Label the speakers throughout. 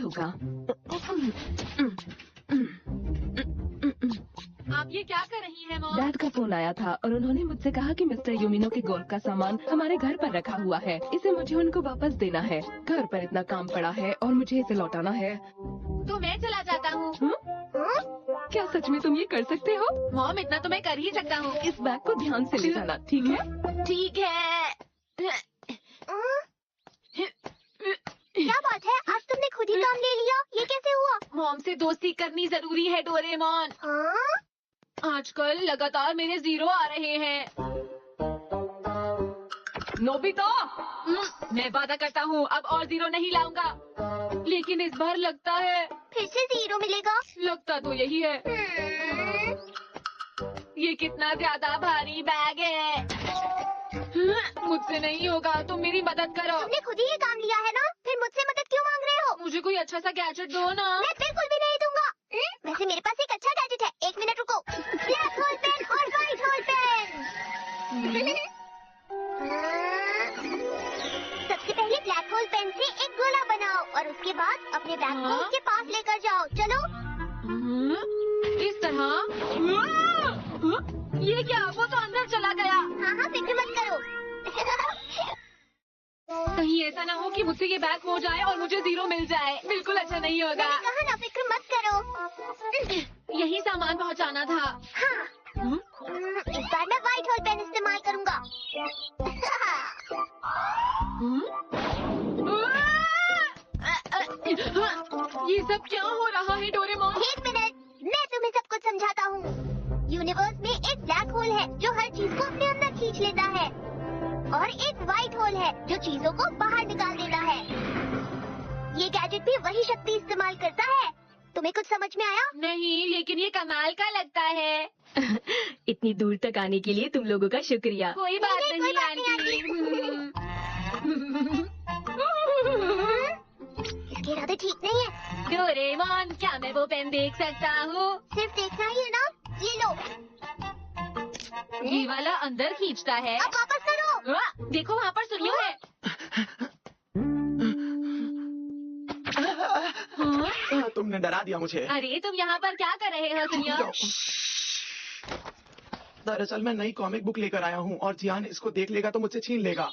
Speaker 1: होगा।
Speaker 2: आप ये क्या कर रही हैं मॉम?
Speaker 1: डैड का फोन आया था और उन्होंने मुझसे कहा कि मिस्टर यूमिनो के गोल्फ का सामान हमारे घर पर रखा हुआ है। इसे मुझे उनको वापस देना है। घर पर इतना काम पड़ा है और मुझे इसे लौटाना है।
Speaker 2: तो मैं चला जाता हूँ।
Speaker 1: क्या सच में तुम ये कर सकते हो?
Speaker 2: मॉम, इतना तो मैं कर ही सकता हूँ।
Speaker 1: इस बैग को ध्यान से ले जाना, ठीक है?
Speaker 2: ठीक है।
Speaker 3: क्या बात है, आज तुमने खुद ही काम ले लिया, ये कैसे हुआ?
Speaker 2: मॉम से दोस्ती करनी जरूरी है डोरेमोन। आजकल लगातार मेरे 0 आ रहे हैं।
Speaker 1: नोबिता!
Speaker 2: मैं वादा करता हूँ अब और 0 नहीं लाऊंगा, लेकिन इस बार लगता है
Speaker 3: फिर से 0 मिलेगा।
Speaker 2: लगता तो यही है। ये कितना ज्यादा भारी बैग है। मुझसे नहीं होगा, तुम मेरी मदद करो।
Speaker 3: तुमने खुद ही ये काम लिया है ना, फिर मुझसे मदद क्यों मांग रहे हो?
Speaker 2: मुझे कोई अच्छा सा गैजेट दो ना।
Speaker 3: मैं बिल्कुल भी नहीं दूंगा। वैसे मेरे पास एक अच्छा गैजेट है, 1 मिनट रुको। ब्लैक होल पेन और व्हाइट होल पेन। सबसे पहले ब्लैक होल पेन से एक गोला बनाओ और उसके बाद अपने बैग को उसके पास लेकर जाओ। चलो।
Speaker 2: इस तरह। ये क्या, वो तो अंदर चला गया।
Speaker 3: हाँ, फिक्र मत करो।
Speaker 2: कहीं ऐसा ना हो कि मुझसे ये बैग खो जाए और मुझे 0 मिल जाए। बिल्कुल अच्छा नहीं होगा।
Speaker 3: मैंने कहा ना, फिक्र मत करो।
Speaker 2: यही सामान पहुंचाना था।
Speaker 3: हाँ। इस बार मैं व्हाइट होल पेन इस्तेमाल करूंगा।
Speaker 2: ये सब क्या हो रहा है डोरेमोन?
Speaker 3: 1 मिनट, मैं तुम्हें सब कुछ समझाता हूँ। यूनिवर्स में एक ब्लैक होल है जो हर चीज को अपने अंदर खींच लेता है, और एक व्हाइट होल है जो चीजों को बाहर निकाल देता है। ये गैजेट भी वही शक्ति इस्तेमाल करता है। तुम्हें कुछ समझ में आया?
Speaker 2: नहीं, लेकिन ये कमाल का लगता है।
Speaker 1: इतनी दूर तक आने के लिए तुम लोगों का शुक्रिया।
Speaker 2: कोई बात
Speaker 3: नहीं,
Speaker 2: नहीं
Speaker 3: कोई बात
Speaker 2: आंटी।
Speaker 3: इसके इरादे ठीक नहीं है।
Speaker 2: डोरेमोन, क्या मैं वो पेन देख सकता हूँ?
Speaker 3: सिर्फ देखना ही है ना, ये लो।
Speaker 2: ये वाला अंदर खींचता है।
Speaker 3: अब वापस करो।
Speaker 2: देखो वहाँ पर सुनियो है।
Speaker 4: तुमने डरा दिया मुझे।
Speaker 2: अरे तुम यहाँ पर क्या कर रहे हो सुनियो?
Speaker 4: दरअसल मैं नई कॉमिक बुक लेकर आया हूँ और जियान इसको देख लेगा तो मुझसे छीन लेगा।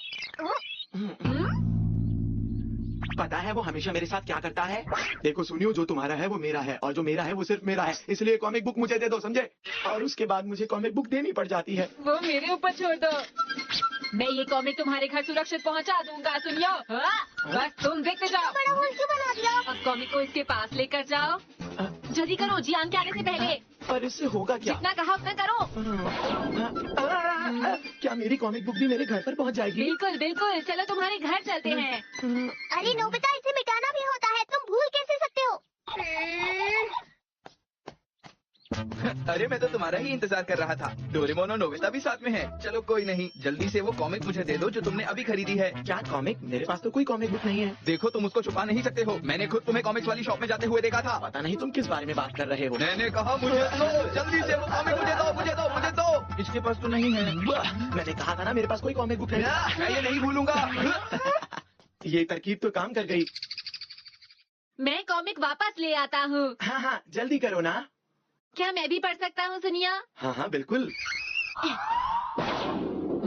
Speaker 4: पता है वो हमेशा मेरे साथ क्या करता है? देखो सुनियो, जो तुम्हारा है वो मेरा है और जो मेरा है वो सिर्फ मेरा है, इसलिए कॉमिक बुक मुझे दे दो, समझे? और उसके बाद मुझे कॉमिक बुक देनी पड़ जाती है।
Speaker 2: वो मेरे ऊपर छोड़ दो। मैं ये कॉमिक तुम्हारे घर सुरक्षित पहुंचा दूंगा सुनियो। बस तुम देखते जाओ।
Speaker 3: बड़ा होल क्यों बना दिया?
Speaker 2: अब कॉमिक को इसके पास लेकर जाओ। जल्दी करो, जियान के आने से पहले।
Speaker 4: पर इससे होगा क्या?
Speaker 2: जितना कहा उतना करो।
Speaker 4: क्या मेरी कॉमिक बुक भी मेरे घर पर पहुंच जाएगी?
Speaker 2: बिल्कुल बिल्कुल, चलो तुम्हारे घर चलते हैं।
Speaker 3: अरे नोबिता, इसे मिटाना भी होता है, तुम भूल कैसे सकते हो?
Speaker 5: अरे मैं तो तुम्हारा ही इंतजार कर रहा था। डोरेमोन और नोबिता भी साथ में हैं। चलो कोई नहीं, जल्दी से वो कॉमिक मुझे दे दो जो तुमने अभी खरीदी है।
Speaker 4: क्या कॉमिक? मेरे पास तो कोई कॉमिक बुक नहीं है।
Speaker 5: देखो तुम उसको छुपा नहीं सकते हो, मैंने खुद तुम्हें कॉमिक्स वाली शॉप में जाते हुए देखा था।
Speaker 4: पता नहीं तुम किस बारे में बात कर रहे हो।
Speaker 5: मैंने कहा मुझे दो, जल्दी से वो कॉमिक मुझे दो, मुझे दो, मुझे दो। इसके पास तो नहीं है।
Speaker 4: मैंने कहा था ना मेरे पास कोई कॉमिक बुक नहीं।
Speaker 5: मैं ये नहीं भूलूंगा।
Speaker 4: ये तरकीब तो काम कर गई।
Speaker 2: मैं कॉमिक वापस ले आता हूँ।
Speaker 4: हाँ, जल्दी करो ना।
Speaker 2: क्या मैं भी पढ़ सकता हूँ सुनिया?
Speaker 4: हाँ, बिल्कुल।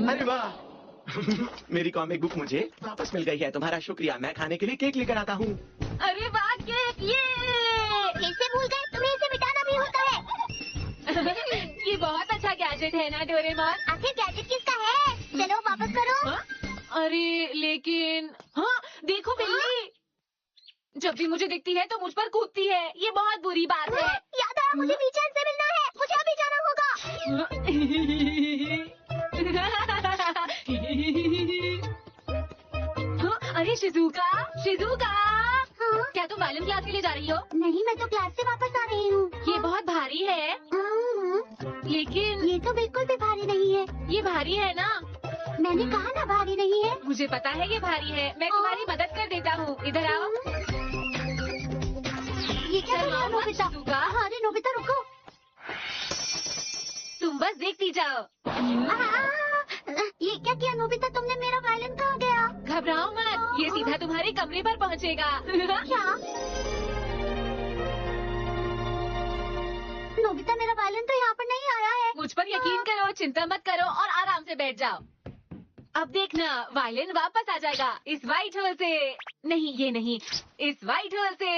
Speaker 4: अरे वाह। मेरी कॉमिक बुक मुझे वापस मिल गई है, तुम्हारा शुक्रिया। मैं खाने के लिए केक लेकर आता हूँ।
Speaker 2: अरे वाह, केक! ये
Speaker 3: फिर से भूल गए, तुम्हें इसे मिटाना भी होता है।
Speaker 2: ये बहुत अच्छा गैजेट है ना डोरेमोन?
Speaker 3: आखिर गैजेट किसका है? चलो वापस करो।
Speaker 2: अरे लेकिन हाँ, देखो बिल्ली जब भी मुझे दिखती है तो मुझ पर कूदती है। ये बहुत बुरी बात है।
Speaker 3: याद आया, मुझे वीचैन से मिलना है, मुझे अभी जाना होगा।
Speaker 2: अरे शिजुका, क्या तुम वायलिन क्लास के लिए जा रही हो?
Speaker 3: नहीं, मैं तो क्लास से वापस आ रही हूँ।
Speaker 2: ये बहुत भारी है। लेकिन
Speaker 3: ये तो बिल्कुल भी भारी नहीं है।
Speaker 2: ये भारी है ना?
Speaker 3: मैंने कहा ना भारी नहीं है।
Speaker 2: मुझे पता है ये भारी है, मैं तुम्हारी मदद कर देता हूँ। इधर आओ।
Speaker 3: ये क्या कर रहा है नोबिता? अरे नोबिता रुको।
Speaker 2: तुम बस देखती जाओ।
Speaker 3: ये क्या किया नोबिता तुमने? मेरा वायलिन कहाँ गया?
Speaker 2: घबराओ मत, ये सीधा तुम्हारे कमरे पर पहुँचेगा।
Speaker 3: क्या? नोबिता, मेरा वायलिन तो यहाँ पर नहीं आया है।
Speaker 2: मुझ पर यकीन करो, चिंता मत करो और आराम से बैठ जाओ। अब देखना, वायलिन वापस आ जाएगा इस व्हाइट होल से। नहीं, ये नहीं, इस व्हाइट होल से।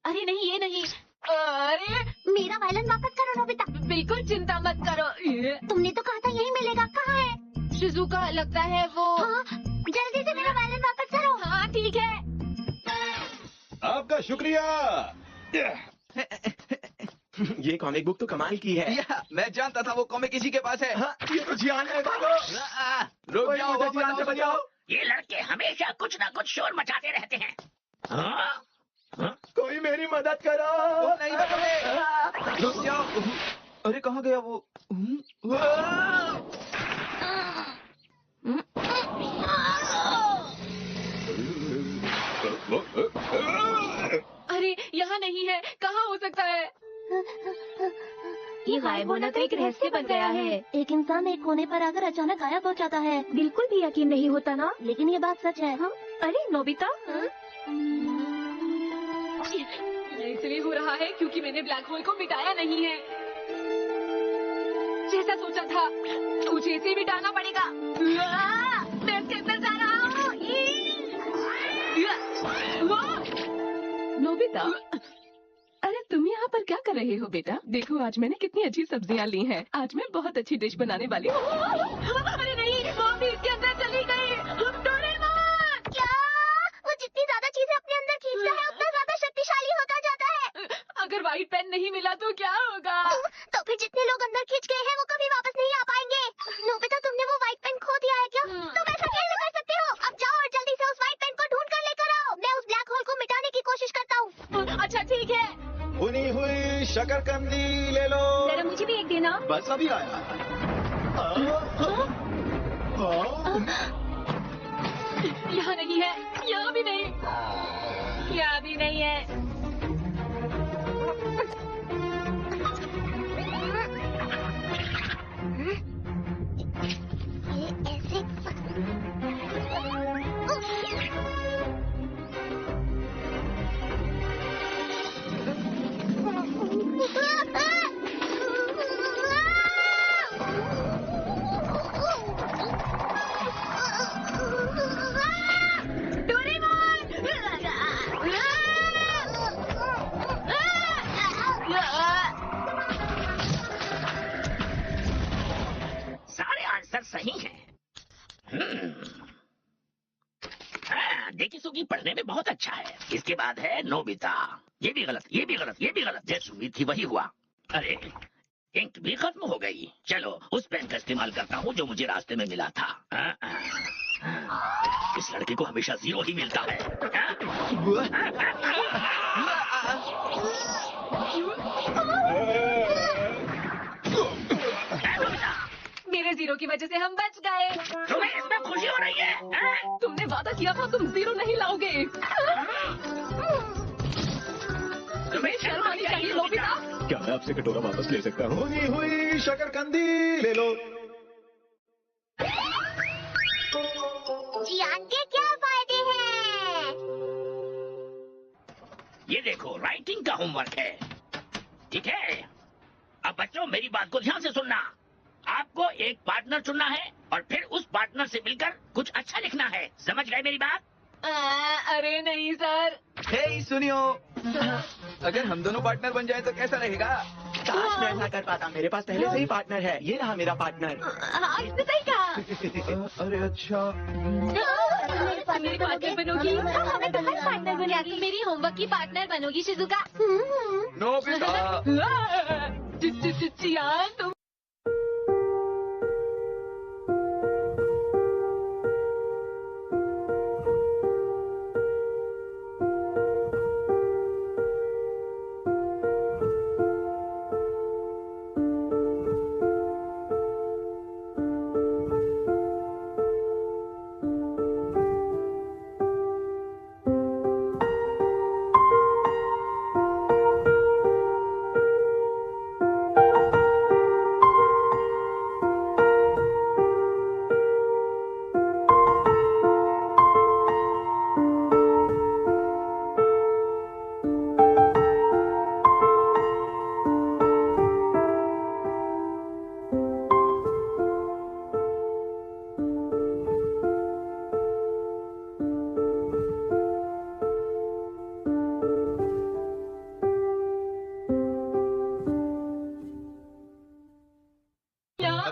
Speaker 2: अरे नहीं, ये नहीं। अरे
Speaker 3: मेरा वायलिन वापस करो नोबिता।
Speaker 2: बिल्कुल चिंता मत करो।
Speaker 3: तुमने तो कहा था यही मिलेगा, कहाँ है?
Speaker 2: शिजुका, लगता है वो।
Speaker 3: हाँ, जल्दी से मेरा वायलिन वापस करो।
Speaker 2: हाँ ठीक है।
Speaker 6: आपका शुक्रिया।
Speaker 4: ये कॉमिक बुक तो कमाल की है।
Speaker 5: या, मैं जानता था वो कॉमिक इसी के पास है।
Speaker 4: हाँ, ये तो जियान है, भागो।
Speaker 5: रुक
Speaker 4: कोई
Speaker 5: जाओ,
Speaker 4: मुझे
Speaker 5: वापस
Speaker 4: जियान
Speaker 5: आओ,
Speaker 4: से बचाओ।
Speaker 7: ये लड़के हमेशा कुछ ना कुछ शोर मचाते रहते हैं। हाँ?
Speaker 4: कोई मेरी मदद करो।
Speaker 5: वो नहीं बचोगे। रुक जाओ। अरे कहाँ गया वो?
Speaker 2: अरे यहाँ नहीं है, कहाँ हो सकता है?
Speaker 3: ये गायब होना तो एक रहस्य बन गया है। एक इंसान एक कोने पर आकर अचानक गायब हो जाता है। बिल्कुल भी यकीन नहीं होता ना, लेकिन ये बात सच है। अरे नोबिता,
Speaker 2: ये इसलिए हो रहा है क्योंकि मैंने ब्लैक होल को मिटाया नहीं है। जैसा सोचा था, मुझे इसे मिटाना पड़ेगा। मैं इसके अंदर जा रहा हूँ।
Speaker 1: नोबिता, अरे तुम यहाँ पर क्या कर रहे हो बेटा? देखो आज मैंने कितनी अच्छी सब्जियाँ ली हैं। आज मैं बहुत अच्छी डिश बनाने वाली हूँ।
Speaker 2: अरे नहीं, वो भी इसके अंदर चली गई। डोरेमोन!
Speaker 3: क्या? वो जितनी ज्यादा चीजें अपने अंदर खींचता है, उतना ज्यादा शक्तिशाली होता जाता है।
Speaker 2: अगर व्हाइट पेन नहीं मिला तो क्या होगा?
Speaker 3: तो फिर जितने लोग अंदर खींच गए हैं, वो कभी वापस नहीं आ पाएंगे। नोबिता, तुमने वो व्हाइट पेन खो दिया है क्या? तुम ऐसा कैसे कर सकते हो? अब जाओ और जल्दी से उस व्हाइट पेन को ढूंढ कर लेकर आओ। मैं उस ब्लैक होल को मिटाने की कोशिश करता हूँ।
Speaker 2: अच्छा ठीक है।
Speaker 6: भुनी हुई शकरकंदी ले लो।
Speaker 2: जरा मुझे भी एक देना।
Speaker 6: बस अभी आया।
Speaker 2: यहाँ नहीं है, यहाँ भी नहीं, यहाँ भी नहीं है।
Speaker 3: ये ऐसे
Speaker 7: सारे आंसर सही हैं। हाँ, देखी सुगी पढ़ने में बहुत अच्छा है। इसके बाद है नोबिता। ये भी गलत, ये भी गलत, ये भी गलत। जैसी उम्मीद थी वही हुआ। अरे इंक भी खत्म हो गई। चलो उस पेन का इस्तेमाल करता हूँ जो मुझे रास्ते में मिला था। इस लड़के को हमेशा 0 ही मिलता है। नोबिता,
Speaker 2: मेरे 0 की वजह से हम बच गए।
Speaker 7: तुम्हें इसमें खुशी हो रही है? हाँ?
Speaker 1: तुमने वादा किया था तुम 0 नहीं लाओगे।
Speaker 7: तुम्हें
Speaker 1: शर्म आनी चाहिए नोबिता।
Speaker 6: क्या मैं आपसे कटोरा वापस ले सकता हूँ? भुनी हुई शकरकंदी ले लो।
Speaker 3: जियान के क्या फायदे हैं?
Speaker 7: ये देखो, राइटिंग का होमवर्क है। ठीक है, अब बच्चों मेरी बात को ध्यान से सुनना। आपको एक पार्टनर चुनना है और फिर उस पार्टनर से मिलकर कुछ अच्छा लिखना है। समझ गए मेरी बात?
Speaker 2: अरे नहीं सर।
Speaker 5: हे सुनियो, अगर हम दोनों पार्टनर बन जाए तो कैसा रहेगा?
Speaker 4: काश मैं ऐसा कर पाता। मेरे पास पहले से ही पार्टनर है। ये रहा मेरा पार्टनर।
Speaker 2: हाँ, इसने सही कहा।
Speaker 5: अरे अच्छा।
Speaker 2: मेरी पार्टनर बनोगी? हाँ, हमें तो हर पार्टनर बनेगी। तुम मेरी होमवर्क की पार्टनर बनोगी शिजुका।
Speaker 5: नोबिता।
Speaker 2: जियान, तुम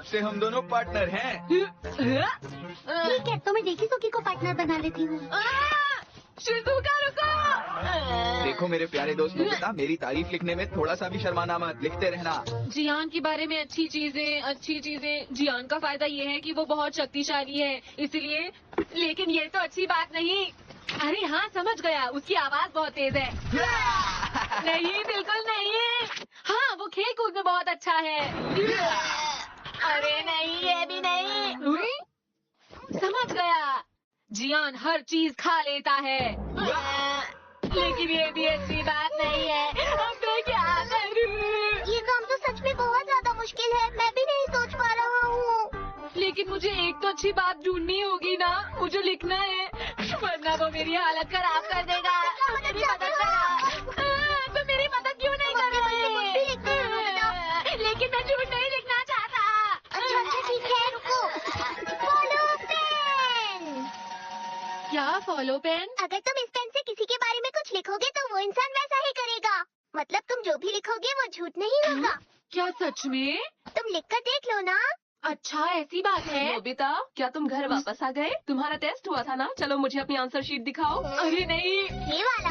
Speaker 5: से हम दोनों पार्टनर हैं।
Speaker 3: ठीक है, तो मैं डेकिसुकी को पार्टनर बना लेती हूँ।
Speaker 2: शिजुका रुको।
Speaker 5: देखो मेरे प्यारे दोस्त नोबिता, मेरी तारीफ लिखने में थोड़ा सा भी शर्माना मत, लिखते रहना।
Speaker 2: जियान के बारे में अच्छी चीजें। जियान का फायदा ये है कि वो बहुत शक्तिशाली है, इसलिए। लेकिन ये तो अच्छी बात नहीं। अरे हाँ, समझ गया, उसकी आवाज बहुत तेज है। नहीं, बिल्कुल नहीं। हाँ, वो खेल कूद में बहुत अच्छा है। अरे नहीं, ये भी नहीं। समझ गया, जियान हर चीज खा लेता है। लेकिन ये भी अच्छी बात नहीं है। अब मैं क्या करूं?
Speaker 3: ये काम तो सच में बहुत ज्यादा मुश्किल है, मैं भी नहीं सोच पा रहा हूँ।
Speaker 2: लेकिन मुझे एक तो अच्छी बात ढूंढनी होगी ना, मुझे लिखना है, वरना वो मेरी हालत खराब कर देगा। मेरी मदद करो। तो मेरी मदद क्यों नहीं कर रहे? लेकिन मैं झूठ नहीं लिखना चाहता।
Speaker 3: अच्छा ठीक है, रुको। Follow pen.
Speaker 2: क्या फॉलो पेन?
Speaker 3: अगर तुम इस पेन से किसी के बारे में कुछ लिखोगे तो वो इंसान वैसा ही करेगा। मतलब तुम जो भी लिखोगे वो झूठ नहीं होगा।
Speaker 2: क्या सच में?
Speaker 3: तुम लिखकर देख लो ना।
Speaker 2: अच्छा, ऐसी बात है।
Speaker 1: नोबिता, क्या तुम घर वापस आ गए? तुम्हारा टेस्ट हुआ था ना? चलो मुझे अपनी आंसर शीट दिखाओ।
Speaker 2: अरे नहीं।
Speaker 3: ये वाला?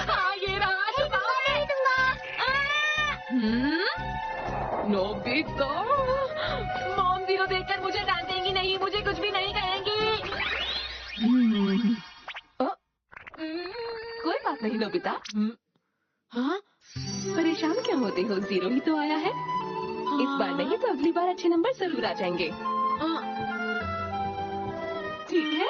Speaker 2: हाँ, ये रहा।
Speaker 3: छुपाओ नहीं दूंगा।
Speaker 1: नोबिता,
Speaker 2: मॉम जीरो देखकर मुझे डांटेंगी नहीं, मुझे कुछ भी नहीं कहेंगी।
Speaker 1: कोई बात नहीं नोबिता।
Speaker 2: हाँ?
Speaker 1: परेशान क्या होते हो? 0 ही तो आया है। इस बार नहीं तो अगली बार अच्छे नंबर जरूर आ जाएंगे। ठीक है।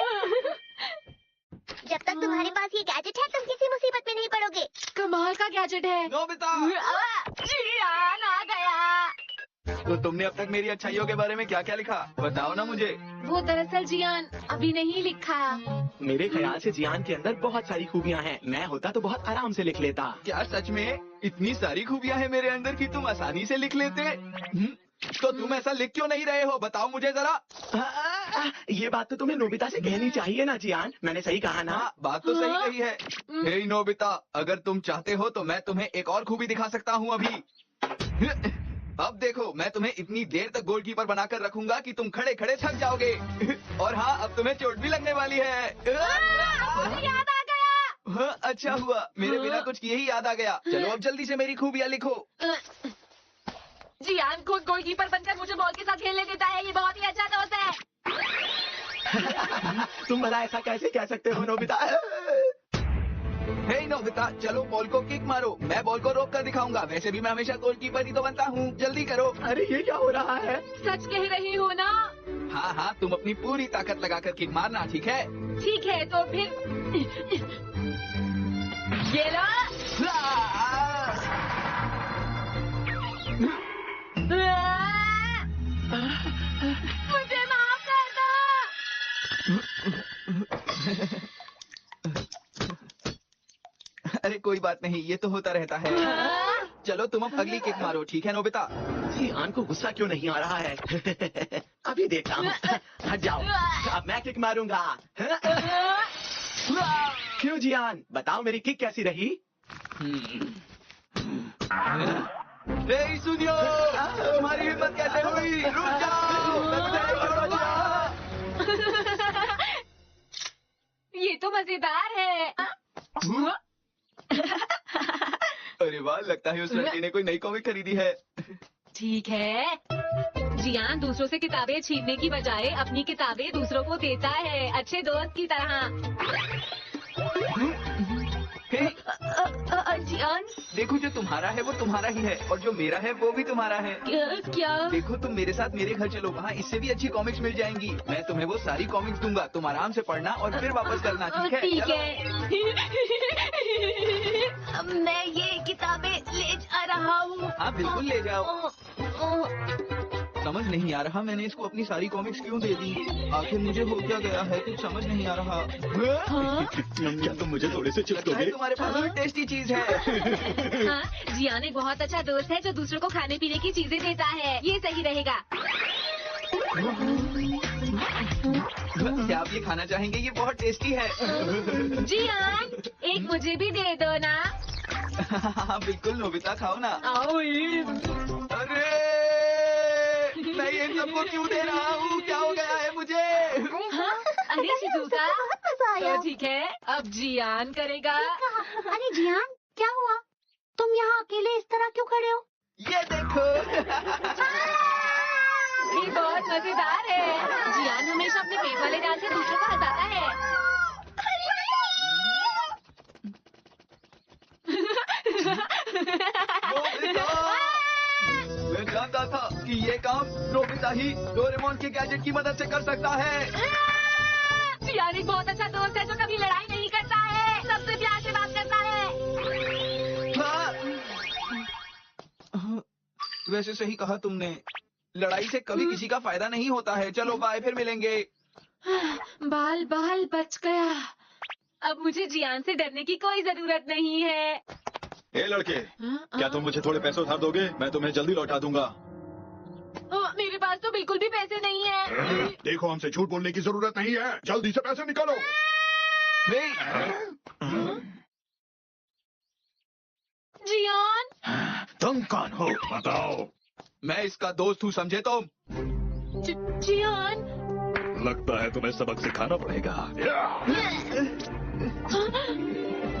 Speaker 3: जब तक तुम्हारे पास ये गैजेट है तुम किसी मुसीबत में नहीं पड़ोगे।
Speaker 2: कमाल का गैजेट है।
Speaker 5: नोबिता,
Speaker 2: जियान आ गया।
Speaker 5: तो तुमने अब तक मेरी अच्छाइयों के बारे में क्या क्या लिखा, बताओ ना मुझे।
Speaker 2: वो दरअसल जियान अभी नहीं लिखा।
Speaker 4: मेरे ख्याल से जियान के अंदर बहुत सारी खूबियाँ हैं। मैं होता तो बहुत आराम से लिख लेता।
Speaker 5: क्या सच में इतनी सारी खूबियाँ हैं मेरे अंदर कि तुम आसानी से लिख लेते? तो तुम ऐसा लिख क्यों नहीं रहे हो, बताओ मुझे जरा।
Speaker 4: ये बात तो तुम्हें नोबिता से कहनी चाहिए ना जियान, मैंने सही कहा ना?
Speaker 5: हाँ, बात तो सही कही है। हे नोबिता, अगर तुम चाहते हो तो मैं तुम्हें एक और खूबी दिखा सकता हूँ अभी। अब देखो, मैं तुम्हें इतनी देर तक गोलकीपर बनाकर रखूंगा कि तुम खड़े खड़े थक जाओगे। और हाँ, अब तुम्हें चोट भी लगने वाली है।
Speaker 2: मुझे याद आ गया।
Speaker 5: हाँ, अच्छा हुआ, मेरे बिना कुछ किए ही याद आ गया। चलो अब जल्दी से मेरी खूबियाँ लिखो।
Speaker 2: जियान खुद गोलकीपर बनकर मुझे बॉल के साथ खेलने देता है, ये बहुत ही अच्छा दोस्त है।
Speaker 4: तुम भला ऐसा कैसे कह सकते हो नोबिता?
Speaker 5: हे नोबिता, चलो बॉल को किक मारो, मैं बॉल को रोक कर दिखाऊंगा। वैसे भी मैं हमेशा गोलकीपर ही तो बनता हूँ, जल्दी करो।
Speaker 4: अरे ये क्या हो रहा है?
Speaker 2: सच कह रही हो ना?
Speaker 5: हाँ हाँ, तुम अपनी पूरी ताकत लगाकर किक मारना, ठीक है?
Speaker 2: ठीक है, तो फिर ये लो। मुझे माफ कर दो।
Speaker 5: अरे कोई बात नहीं, ये तो होता रहता है। चलो तुम अब अगली किक मारो, ठीक है नोबिता?
Speaker 4: जियान को गुस्सा क्यों नहीं आ रहा है? अभी देखता हूँ। हट जाओ, अब मैं किक मारूंगा। क्यों जियान, बताओ मेरी किक कैसी रही?
Speaker 5: हे सुनियो, तुम्हारी हिम्मत कैसे हुई? रुक जाओ,
Speaker 2: ये तो मजेदार है।
Speaker 5: अरे वाह, लगता है उस लड़के ने कोई नई कॉमिक खरीदी है।
Speaker 2: ठीक है, जियान दूसरों से किताबें छीनने की बजाय अपनी किताबें दूसरों को देता है, अच्छे दोस्त की तरह। जियान,
Speaker 5: देखो, जो तुम्हारा है वो तुम्हारा ही है और जो मेरा है वो भी तुम्हारा है।
Speaker 2: क्या?
Speaker 5: देखो, तुम मेरे साथ मेरे घर चलो, वहाँ इससे भी अच्छी कॉमिक्स मिल जाएंगी। मैं तुम्हें वो सारी कॉमिक्स दूंगा, तुम आराम से पढ़ना और फिर वापस करना, ठीक है?
Speaker 2: ठीक
Speaker 5: चलो।
Speaker 2: है। मैं ये किताबें ले जा रहा हूँ।
Speaker 5: हाँ बिल्कुल ले जाओ। समझ नहीं आ रहा मैंने इसको अपनी सारी कॉमिक्स क्यों दे दी। आखिर मुझे हो क्या गया है, कुछ समझ नहीं आ रहा।
Speaker 6: क्या तुम मुझे थोड़े से चिप्स
Speaker 5: लगता है
Speaker 6: दोगे?
Speaker 5: तुम्हारे पास कोई टेस्टी चीज है।
Speaker 2: हाँ, जियान एक बहुत अच्छा दोस्त है जो दूसरों को खाने पीने की चीजें देता है, ये सही रहेगा।
Speaker 5: क्या आप ये खाना चाहेंगे? ये बहुत टेस्टी है।
Speaker 2: जियान, एक मुझे भी दे दो ना।
Speaker 5: हाँ बिल्कुल नोबिता, खाओ ना।
Speaker 2: आओ।
Speaker 5: अरे मैं इन सबको क्यों दे रहा हूँ? क्या हो गया है मुझे?
Speaker 2: अरे शिजुका,
Speaker 3: बहुत मजा आया।
Speaker 2: तो ठीक है, अब जियान करेगा।
Speaker 3: अरे जियान, क्या हुआ? तुम यहाँ अकेले इस तरह क्यों खड़े हो?
Speaker 5: ये देखो।
Speaker 2: ये बहुत मजेदार है। जियान हमेशा अपने पेट वाले डाल से दूसरों को हंसाता है।
Speaker 5: नोबिता! मैं जानता था कि ये काम नोबिता ही डोरेमोन के गैजेट की मदद से कर सकता है।
Speaker 2: जियान एक बहुत अच्छा दोस्त है जो कभी लड़ाई नहीं करता है, सबसे प्यार से बात करता है।
Speaker 5: हाँ। वैसे सही कहा तुमने, लड़ाई से कभी किसी का फायदा नहीं होता है। चलो बाय, फिर मिलेंगे।
Speaker 2: बाल बाल बच गया। अब मुझे जियान से डरने की कोई जरूरत नहीं है।
Speaker 6: ए लड़के, क्या तुम मुझे थोड़े पैसे उधार दोगे? मैं तुम्हें जल्दी लौटा दूंगा।
Speaker 2: मेरे पास तो बिल्कुल भी पैसे नहीं है।
Speaker 6: देखो, हमसे झूठ बोलने की जरूरत नहीं है, जल्दी से पैसे निकालो।
Speaker 2: जियान,
Speaker 6: तुम कौन हो बताओ?
Speaker 5: मैं इसका दोस्त हूँ, समझे तुम?
Speaker 2: जियान,
Speaker 6: लगता है तुम्हें सबक सिखाना पड़ेगा।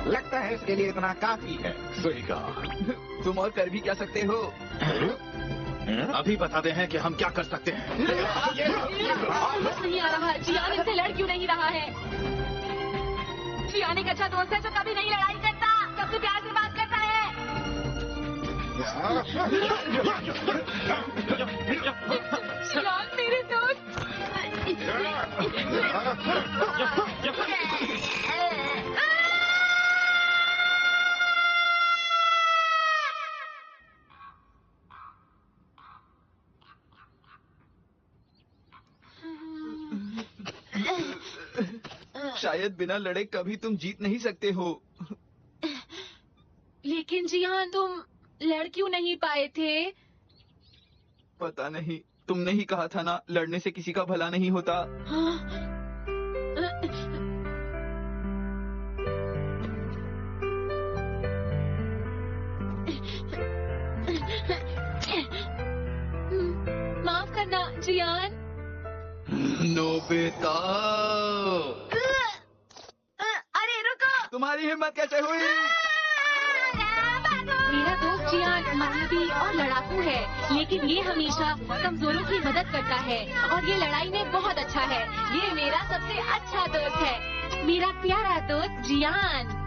Speaker 8: लगता है इसके लिए इतना काफी है।
Speaker 6: सही कहा।
Speaker 5: तुम और कर भी क्या सकते हो?
Speaker 6: अभी बताते हैं कि हम क्या कर सकते हैं।
Speaker 2: नहीं आ रहा। जियान इससे लड़ क्यों नहीं रहा है? जियान एक अच्छा दोस्त है जो कभी नहीं लड़ाई करता, सबसे प्यार से बात करता है। जियान मेरे दोस्त।
Speaker 5: शायद बिना लड़े कभी तुम जीत नहीं सकते हो।
Speaker 2: लेकिन जियान, तुम लड़ क्यों नहीं पाए थे?
Speaker 5: पता नहीं, तुमने ही कहा था ना, लड़ने से किसी का भला नहीं होता।
Speaker 2: माफ करना जियान।
Speaker 5: नोबिता!
Speaker 2: अरे रुको।
Speaker 5: तुम्हारी हिम्मत कैसे हुई?
Speaker 2: मेरा दोस्त जियान मतलबी और लड़ाकू है, लेकिन ये हमेशा कमजोरों की मदद करता है और ये लड़ाई में बहुत अच्छा है। ये मेरा सबसे अच्छा दोस्त है, मेरा प्यारा दोस्त जियान।